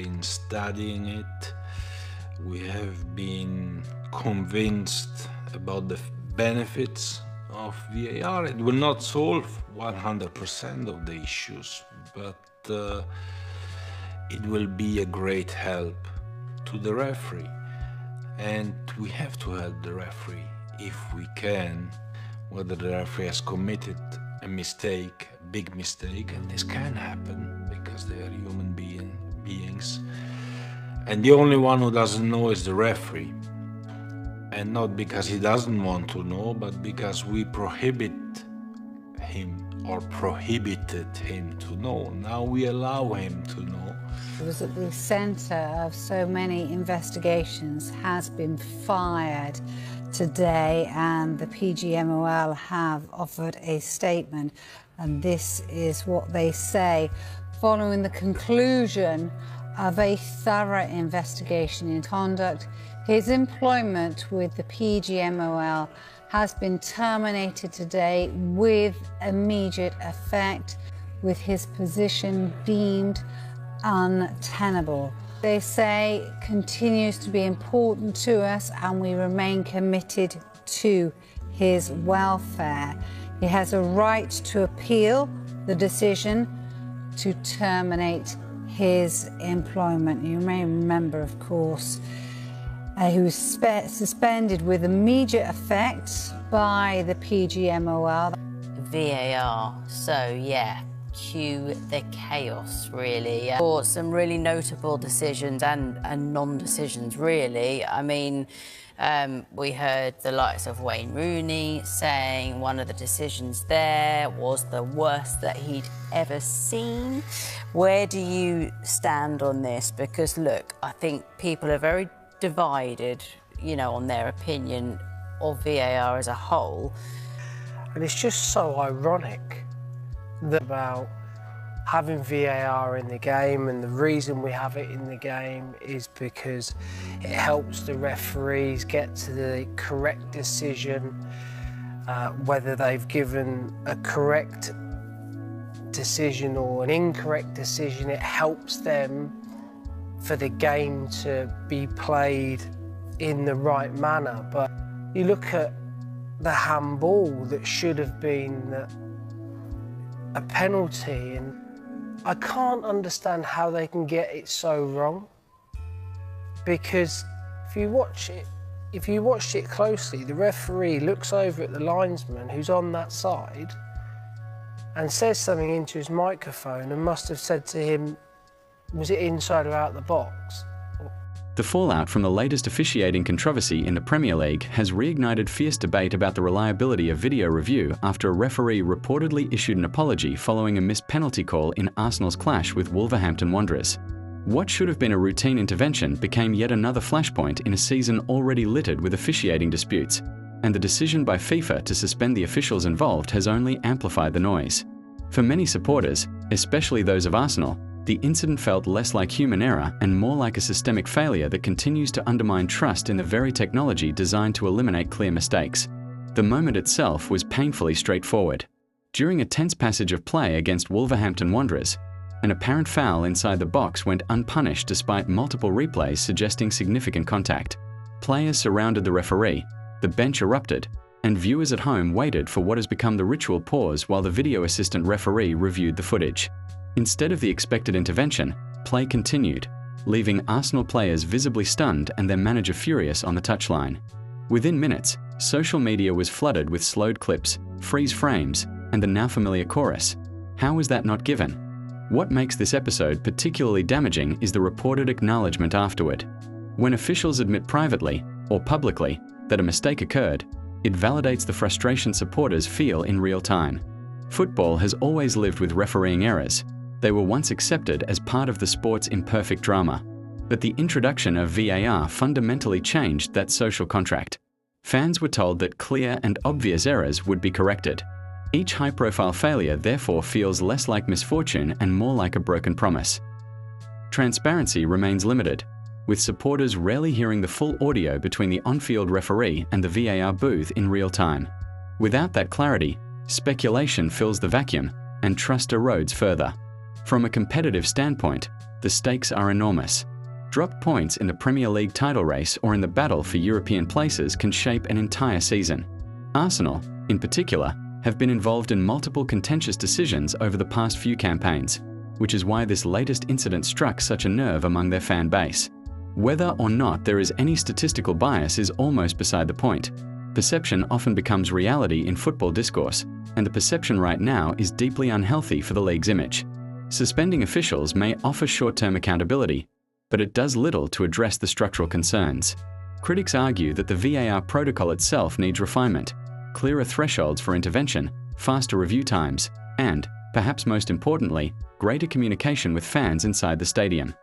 been studying it. We have been convinced about the benefits of VAR. It will not solve 100% of the issues, but it will be a great help to the referee. And we have to help the referee if we can, whether the referee has committed a mistake, a big mistake, and this can happen because they are human beings. And the only one who doesn't know is the referee. And not because he doesn't want to know, but because we prohibit him or prohibited him to know. Now we allow him to know. It was at the centre of so many investigations, has been fired today, and the PGMOL have offered a statement, and this is what they say. Following the conclusion of a thorough investigation in conduct, his employment with the PGMOL has been terminated today with immediate effect, with his position deemed untenable. They say continues to be important to us, and we remain committed to his welfare. He has a right to appeal the decision to terminate his employment. You may remember, of course, he was suspended with immediate effect by the PGMOL. VAR, so yeah, cue the chaos, really. For some really notable decisions and non-decisions, really. I mean, we heard the likes of Wayne Rooney saying one of the decisions there was the worst that he'd ever seen. Where do you stand on this? Because, look, I think people are very divided, you know, on their opinion of VAR as a whole. And it's just so ironic that about having VAR in the game, and the reason we have it in the game is because it helps the referees get to the correct decision, whether they've given a correct decision or an incorrect decision. It helps them for the game to be played in the right manner. But you look at the handball that should have been a penalty, and I can't understand how they can get it so wrong. Because if you watched it closely, the referee looks over at the linesman who's on that side and says something into his microphone and must have said to him, was it inside or out the box? The fallout from the latest officiating controversy in the Premier League has reignited fierce debate about the reliability of video review after a referee reportedly issued an apology following a missed penalty call in Arsenal's clash with Wolverhampton Wanderers. What should have been a routine intervention became yet another flashpoint in a season already littered with officiating disputes, and the decision by FIFA to suspend the officials involved has only amplified the noise. For many supporters, especially those of Arsenal, the incident felt less like human error and more like a systemic failure that continues to undermine trust in the very technology designed to eliminate clear mistakes. The moment itself was painfully straightforward. During a tense passage of play against Wolverhampton Wanderers, an apparent foul inside the box went unpunished despite multiple replays suggesting significant contact. Players surrounded the referee, the bench erupted, and viewers at home waited for what has become the ritual pause while the video assistant referee reviewed the footage. Instead of the expected intervention, play continued, leaving Arsenal players visibly stunned and their manager furious on the touchline. Within minutes, social media was flooded with slowed clips, freeze frames, and the now familiar chorus. How was that not given? What makes this episode particularly damaging is the reported acknowledgement afterward. When officials admit privately, or publicly, that a mistake occurred, it validates the frustration supporters feel in real time. Football has always lived with refereeing errors. They were once accepted as part of the sport's imperfect drama. But the introduction of VAR fundamentally changed that social contract. Fans were told that clear and obvious errors would be corrected. Each high-profile failure therefore feels less like misfortune and more like a broken promise. Transparency remains limited, with supporters rarely hearing the full audio between the on-field referee and the VAR booth in real time. Without that clarity, speculation fills the vacuum and trust erodes further. From a competitive standpoint, the stakes are enormous. Dropped points in the Premier League title race or in the battle for European places can shape an entire season. Arsenal, in particular, have been involved in multiple contentious decisions over the past few campaigns, which is why this latest incident struck such a nerve among their fan base. Whether or not there is any statistical bias is almost beside the point. Perception often becomes reality in football discourse, and the perception right now is deeply unhealthy for the league's image. Suspending officials may offer short-term accountability, but it does little to address the structural concerns. Critics argue that the VAR protocol itself needs refinement, clearer thresholds for intervention, faster review times, and, perhaps most importantly, greater communication with fans inside the stadium.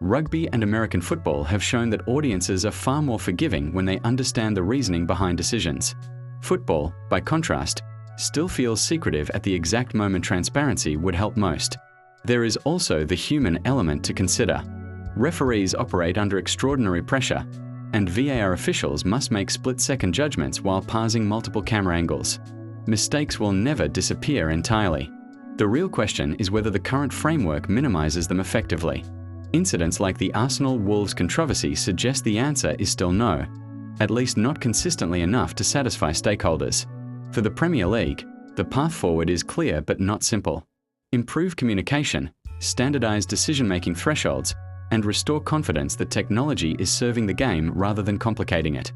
Rugby and American football have shown that audiences are far more forgiving when they understand the reasoning behind decisions. Football, by contrast, still feels secretive at the exact moment transparency would help most. There is also the human element to consider. Referees operate under extraordinary pressure, and VAR officials must make split-second judgments while parsing multiple camera angles. Mistakes will never disappear entirely. The real question is whether the current framework minimizes them effectively. Incidents like the Arsenal-Wolves controversy suggest the answer is still no, at least not consistently enough to satisfy stakeholders. For the Premier League, the path forward is clear but not simple. Improve communication, standardize decision-making thresholds, and restore confidence that technology is serving the game rather than complicating it.